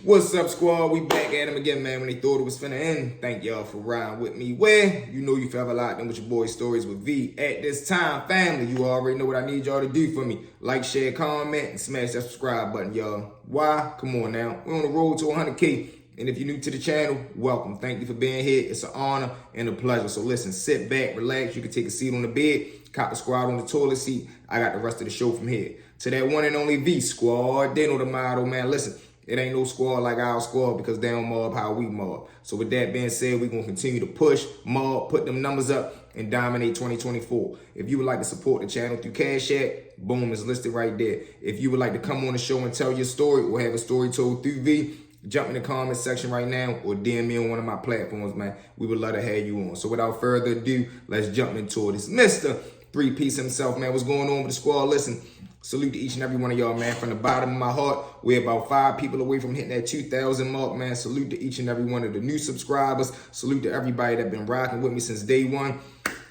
What's up, squad? We back at him again, man. When they thought it was finna end, thank y'all for riding with me. Where you know you forever locked in with your boy Stories with V. At this time, family, you already know what I need y'all to do for me. Like, share, comment, and smash that subscribe button, y'all. Why? Come on now. We're on the road to 100K. And if you're new to the channel, welcome. Thank you for being here. It's an honor and a pleasure. So listen, sit back, relax. You can take a seat on the bed, cop the squad on the toilet seat. I got the rest of the show from here. To that one and only V squad, they know the motto, man. Listen. It ain't no squad like our squad because they don't mob how we mob. So with that being said, we're going to continue to push, mob, put them numbers up, and dominate 2024. If you would like to support the channel through Cash App, boom, is listed right there. If you would like to come on the show and tell your story or have a story told through V, jump in the comment section right now or DM me on one of my platforms, man. We would love to have you on. So without further ado, let's jump into it. It's Mr. Three-Piece himself, man. What's going on with the squad? Listen. Salute to each and every one of y'all, man. From the bottom of my heart, we're about 5 people away from hitting that 2,000 mark, man. Salute to each and every one of the new subscribers. Salute to everybody that been rocking with me since day one.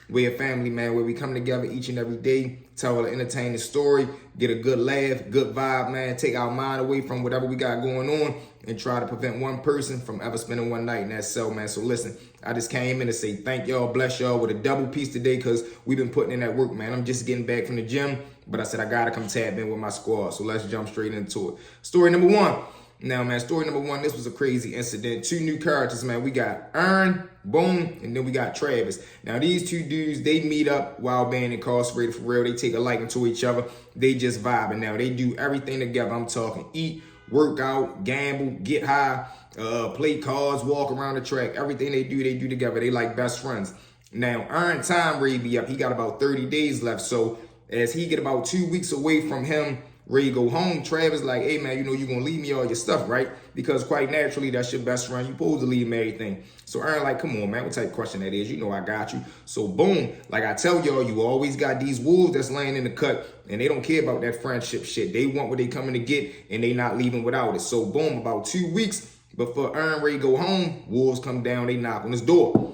We're a family, man, where we come together each and every day, tell an entertaining story, get a good laugh, good vibe, man. Take our mind away from whatever we got going on and try to prevent one person from ever spending one night in that cell, man. So listen, I just came in to say thank y'all, bless y'all with a double piece today because we've been putting in that work, man. I'm just getting back from the gym, but I said I got to come tap in with my squad. So let's jump straight into it. Story number one. Now, man, story number one, this was a crazy incident. 2 new characters, man. We got Ern, boom, and then we got Travis. Now, these 2 dudes, they meet up while being incarcerated for real. They take a liking to each other. They just vibing now. They do everything together. I'm talking eat, work out, gamble, get high, play cards, walk around the track. Everything they do together. They like best friends. Now, Ern time Ray be up. He got about 30 days left. So as he get about 2 weeks away from him, ready to go home, Travis like, hey, man, you know you're going to leave me all your stuff, right? Because quite naturally, that's your best friend. You supposed to leave him everything. So Ern like, come on, man, what type of question that is? You know I got you. So boom, like I tell y'all, you always got these wolves that's laying in the cut, and they don't care about that friendship shit. They want what they coming to get, and they not leaving without it. So boom, about 2 weeks before Ern ready to go home, wolves come down, they knock on his door.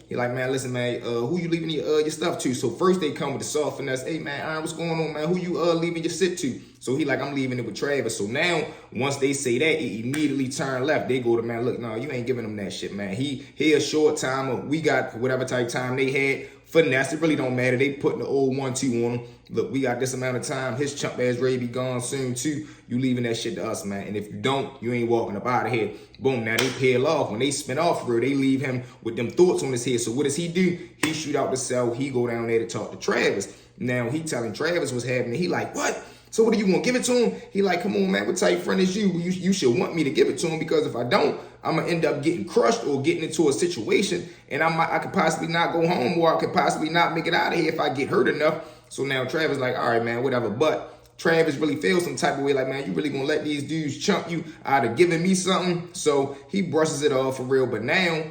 He like, man, listen, man, who you leaving your stuff to? So first they come with the soft finesse. Hey, man, Ern, what's going on, man? Who you leaving your sit to? So he like, I'm leaving it with Travis. So now, once they say that, it immediately turn left. They go to, man, look, no, you ain't giving him that shit, man. He a short timer. We got whatever type time they had. Finesse, it really don't matter. They putting the old 1-2 on him. Look, we got this amount of time. His chump ass ready to be gone soon, too. You leaving that shit to us, man. And if you don't, you ain't walking up out of here. Boom, now they peel off. When they spin off for real, they leave him with them thoughts on his head. So what does he do? He shoot out the cell. He go down there to talk to Travis. Now, he telling Travis what's happening. He like, what? So what do you want? Give it to him? He like, come on, man, what type of friend is you? You should want me to give it to him because if I don't, I'm going to end up getting crushed or getting into a situation and I could possibly not go home or I could possibly not make it out of here if I get hurt enough. So now Travis like, all right, man, whatever. But Travis really feels some type of way like, man, you really going to let these dudes chump you out of giving me something? So he brushes it off for real. But now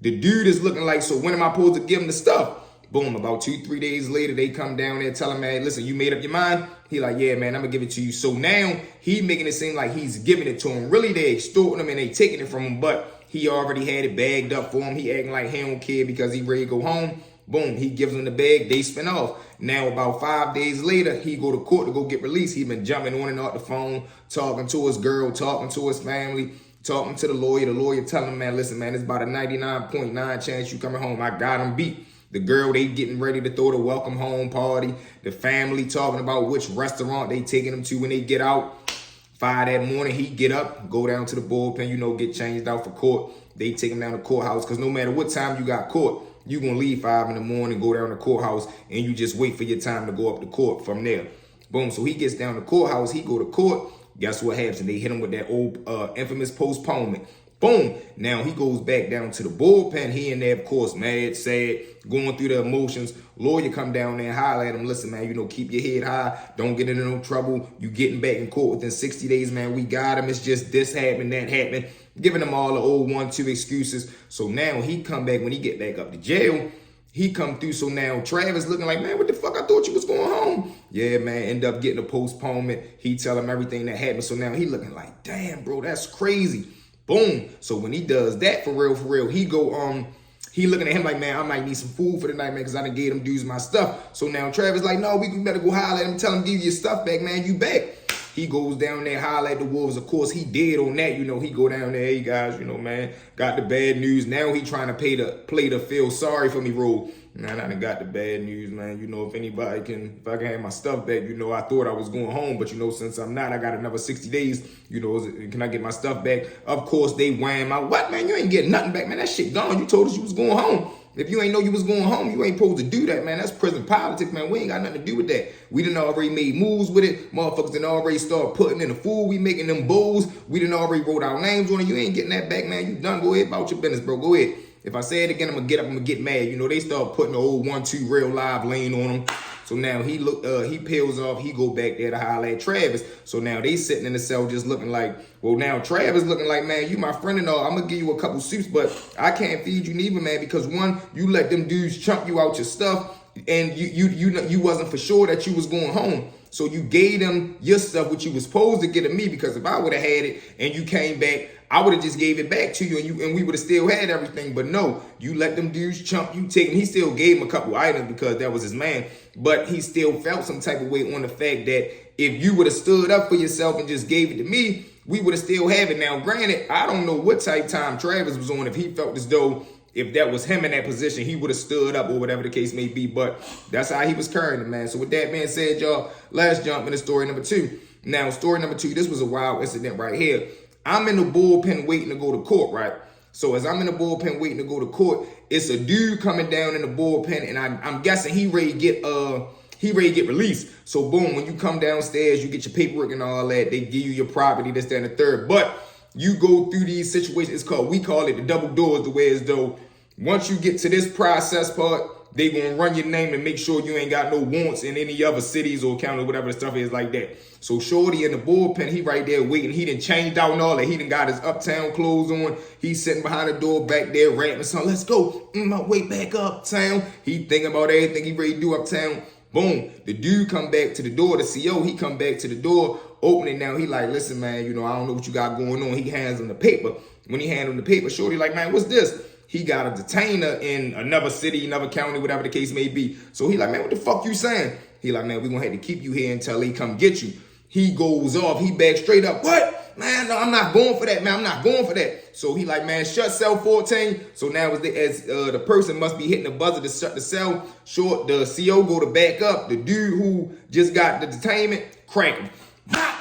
the dude is looking like, so when am I supposed to give him the stuff? Boom, about 2-3 days later, they come down there telling him, man, listen, you made up your mind? He like, yeah, man, I'm going to give it to you. So now he making it seem like he's giving it to him. Really, they extorting him and they taking it from him, but he already had it bagged up for him. He acting like he don't care because he ready to go home. Boom, he gives him the bag. They spin off. Now, about 5 days later, he go to court to go get released. He been jumping on and off the phone, talking to his girl, talking to his family, talking to the lawyer. The lawyer telling him, man, listen, man, it's about a 99.9 chance you coming home. I got him beat. The girl, they getting ready to throw the welcome home party. The family talking about which restaurant they taking him to when they get out. 5 that morning, he get up, go down to the bullpen, you know, get changed out for court. They take him down to the courthouse because no matter what time you got court, you going to leave 5 in the morning, go down to the courthouse, and you just wait for your time to go up to court from there. Boom, so he gets down to the courthouse, he go to court. Guess what happens? They hit him with that old infamous postponement. Boom. Now he goes back down to the bullpen. He in there, of course, mad, sad, going through the emotions. Lawyer come down there and holler at him. Listen, man, you know, keep your head high. Don't get into no trouble. You getting back in court within 60 days, man. We got him. It's just this happened, that happened. Giving him all the old 1-2 excuses. So now he come back when he get back up to jail. He come through. So now Travis looking like, man, what the fuck? I thought you was going home. Yeah, man, end up getting a postponement. He tell him everything that happened. So now he looking like, damn, bro, that's crazy. Boom. So when he does that for real, he go, he looking at him like, man, I might need some food for the night, man, because I done gave them dudes my stuff. So now Travis like, no, we better go holler at him, tell him, give you your stuff back, man, you back. He goes down there, holler at the Wolves. Of course, he did on that. You know, he go down there, hey, guys, you know, man, got the bad news. Now he trying to play the feel sorry for me role. Man, I done got the bad news, man. You know, if I can have my stuff back, you know, I thought I was going home. But, you know, since I'm not, I got another 60 days. You know, can I get my stuff back? Of course, they wham out. What, man? You ain't getting nothing back, man. That shit gone. You told us you was going home. If you ain't know you was going home, you ain't supposed to do that, man. That's prison politics, man. We ain't got nothing to do with that. We done already made moves with it. Motherfuckers done already start putting in the food. We making them bowls. We done already wrote our names on it. You ain't getting that back, man. You done. Go ahead about your business, bro. Go ahead. If I say it again, I'm gonna get up, I'm gonna get mad. You know, they start putting the old 1-2 real live lane on them. So now he peels off, he go back there to holler at Travis. So now they sitting in the cell just looking like, well, now Travis looking like, man, you my friend and all. I'm gonna give you a couple suits, but I can't feed you neither, man, because one, you let them dudes chunk you out your stuff, and you wasn't for sure that you was going home. So you gave them your stuff, which you was supposed to get to me, because if I would have had it and you came back, I would have just gave it back to you, and we would have still had everything. But no, you let them dudes chump you, take him. He still gave him a couple items because that was his man, but he still felt some type of weight on the fact that if you would have stood up for yourself and just gave it to me, we would have still have it. Now, granted, I don't know what type time Travis was on. If he felt as though if that was him in that position, he would have stood up or whatever the case may be. But that's how he was carrying it, man. So with that being said, y'all, let's jump into story number 2. Now, story number 2, this was a wild incident right here. I'm in the bullpen waiting to go to court, right? So as I'm in the bullpen waiting to go to court, it's a dude coming down in the bullpen, and I'm guessing he ready to get released. So boom, when you come downstairs, you get your paperwork and all that. They give you your property, this, that, and the third. But you go through these situations. We call it the double doors, the way as though once you get to this process part, they gonna run your name and make sure you ain't got no warrants in any other cities or counties, whatever the stuff is like that. So Shorty in the bullpen, he right there waiting. He done changed out and all that. He done got his uptown clothes on. He's sitting behind the door back there rapping something. Let's go. My way back uptown. He thinking about everything he ready to do uptown. Boom. The dude come back to the door. The CO, he come back to the door, opening now. He like, listen, man, you know, I don't know what you got going on. He hands him the paper. When he hands him the paper, Shorty like, man, what's this? He got a detainer in another city, another county, whatever the case may be. So he like, man, what the fuck you saying? He like, man, we gonna have to keep you here until he come get you. He goes off. He backs straight up. What? Man, no, I'm not going for that, man. I'm not going for that. So he like, man, shut cell 14. So now as the person must be hitting the buzzer to shut the cell short, the CO go to back up. The dude who just got the detainment, crack him.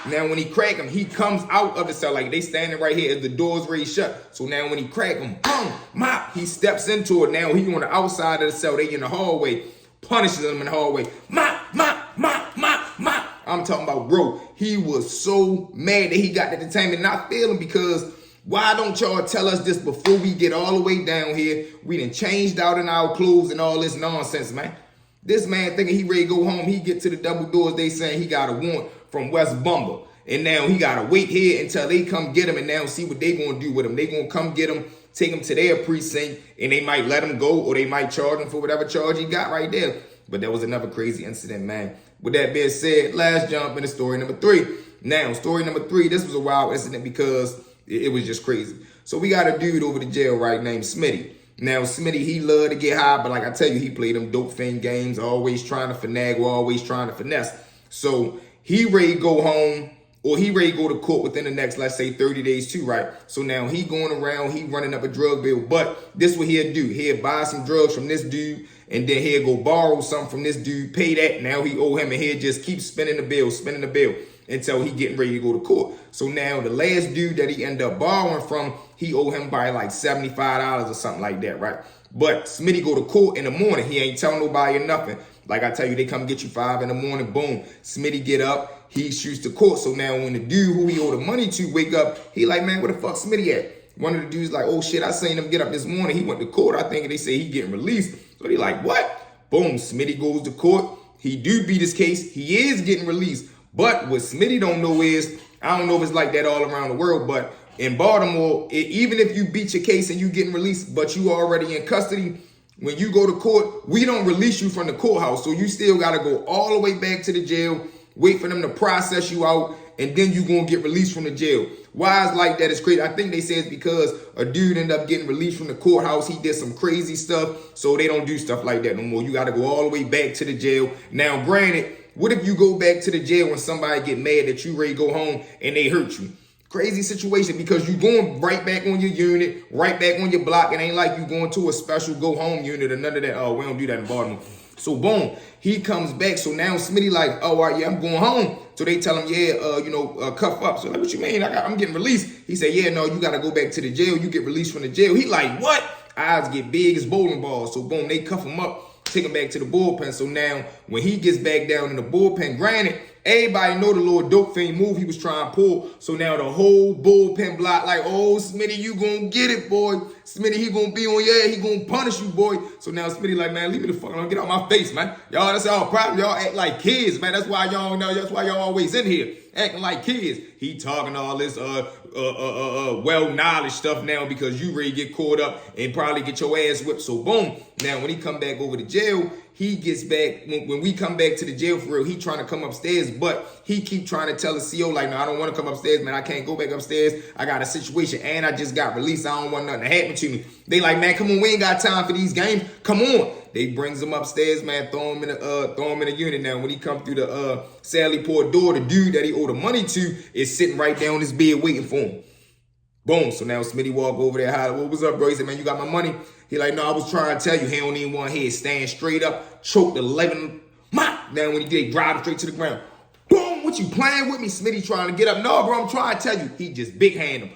Now when he crack him, he comes out of the cell like they standing right here as the door's ready shut. So now when he crack him, boom, mop, he steps into it. Now he on the outside of the cell. They in the hallway, punishes them in the hallway. Mop, mop, mop, mop, mop. I'm talking about, bro, he was so mad that he got the detainment. Not feeling because why don't y'all tell us this before we get all the way down here? We done changed out in our clothes and all this nonsense, man. This man thinking he ready to go home. He get to the double doors. They saying he got a warrant from West Bumble. And now he got to wait here until they come get him and now see what they going to do with him. They going to come get him, take him to their precinct, and they might let him go or they might charge him for whatever charge he got right there. But that was another crazy incident, man. With that being said, let's jump into story number 3. Now, story number 3, this was a wild incident because it was just crazy. So we got a dude over the jail, right, named Smitty. Now, Smitty, he love to get high, but like I tell you, he played them dope fiend games, always trying to finagle, always trying to finesse. So he ready to go home, or he ready to go to court within the next, let's say, 30 days too, right? So now he going around, he running up a drug bill, but this what he'll do. He'll buy some drugs from this dude, and then he'll go borrow something from this dude, pay that. Now he owe him, and he'll just keep spending the bill, until he getting ready to go to court. So now the last dude that he ended up borrowing from, he owe him by like $75 or something like that, right? But Smitty go to court in the morning. He ain't telling nobody or nothing. Like I tell you, they come get you 5 in the morning, boom. Smitty get up, he shoots to court. So now when the dude who he owe the money to wake up, he like, man, where the fuck Smitty at? One of the dudes like, oh shit, I seen him get up this morning. He went to court. I think they say he getting released. So they like, what? Boom, Smitty goes to court. He do beat his case. He is getting released. But what Smitty don't know is, I don't know if it's like that all around the world, but in Baltimore, even if you beat your case and you getting released, but you already in custody, when you go to court, we don't release you from the courthouse. So you still got to go all the way back to the jail, wait for them to process you out, and then you going to get released from the jail. Why it's like that is crazy. I think they say it's because a dude ended up getting released from the courthouse. He did some crazy stuff, so they don't do stuff like that no more. You got to go all the way back to the jail. Now, granted, what if you go back to the jail when somebody get mad that you ready to go home and they hurt you? Crazy situation, because you going right back on your unit, right back on your block. It ain't like you going to a special go home unit or none of that. Oh, we don't do that in Baltimore. So boom, he comes back. So now Smitty like, oh, all right, yeah, I'm going home. So they tell him, yeah, cuff up. So like, what you mean? I'm getting released. He said, yeah, no, you got to go back to the jail. You get released from the jail. He like, what? Eyes get big as bowling balls. So boom, they cuff him up, take him back to the bullpen. So now when he gets back down in the bullpen, granted, everybody know the little dope fiend move he was trying to pull. So now the whole bullpen block like, oh, Smitty, you gonna get it, boy. Smitty, he gonna be on your head. He gonna punish you, boy. So now Smitty like, man, leave me the fuck alone. Get out my face, man. Y'all, that's all problem. Y'all act like kids, man. That's why y'all know. That's why y'all always in here acting like kids. He talking all this well knowledge stuff now because you ready to get caught up and probably get your ass whipped. So boom. Now when he come back over to jail, he gets back, when we come back to the jail for real, he trying to come upstairs, but he keep trying to tell the CO like, no, I don't want to come upstairs, man. I can't go back upstairs. I got a situation and I just got released. I don't want nothing to happen to me. They like, man, come on, we ain't got time for these games. Come on. They brings him upstairs, man, throw him in a unit. Now, when he come through the Sally Port door, the dude that he owed the money to is sitting right there on his bed waiting for him. Boom. So now Smitty walk over there, holler, what was up, bro? He said, man, you got my money? He like, no, I was trying to tell you. He don't even want his stand straight up, choked 11. Now when he did, drive him straight to the ground. Boom, what you playing with me? Smitty trying to get up. No, bro, I'm trying to tell you. He just big hand him.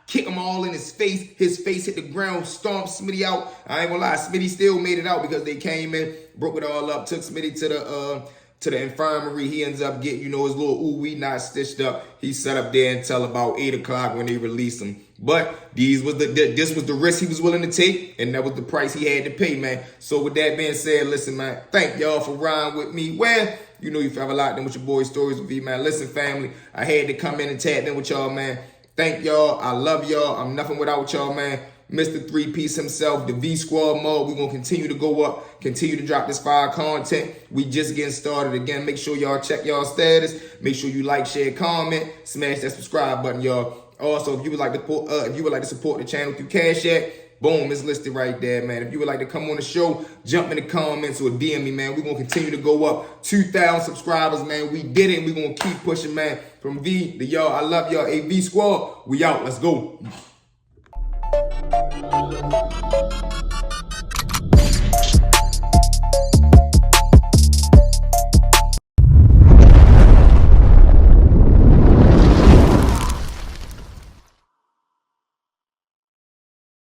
Kick him all in his face. His face hit the ground, stomped Smitty out. I ain't gonna lie, Smitty still made it out because they came in, broke it all up, took Smitty to the infirmary. He ends up getting, his little ooh-wee knot stitched up. He sat up there until about 8 o'clock when they released him. But this was the risk he was willing to take, and that was the price he had to pay, man. So with that being said, listen, man, thank y'all for riding with me. Well, you forever locked in with your boy Stories with V, man. Listen, family, I had to come in and tap in with y'all, man. Thank y'all. I love y'all. I'm nothing without y'all, man. Mr. 3-Piece himself, the V Squad mode. We're going to continue to go up, continue to drop this fire content. We just getting started. Again, make sure y'all check y'all status. Make sure you like, share, comment, smash that subscribe button, y'all. Also, if you would like to support the channel through Cash App, boom, it's listed right there, man. If you would like to come on the show, jump in the comments or DM me, man. We're going to continue to go up 2,000 subscribers, man. We did it. We're going to keep pushing, man. From V to y'all, I love y'all. A V Squad, we out. Let's go.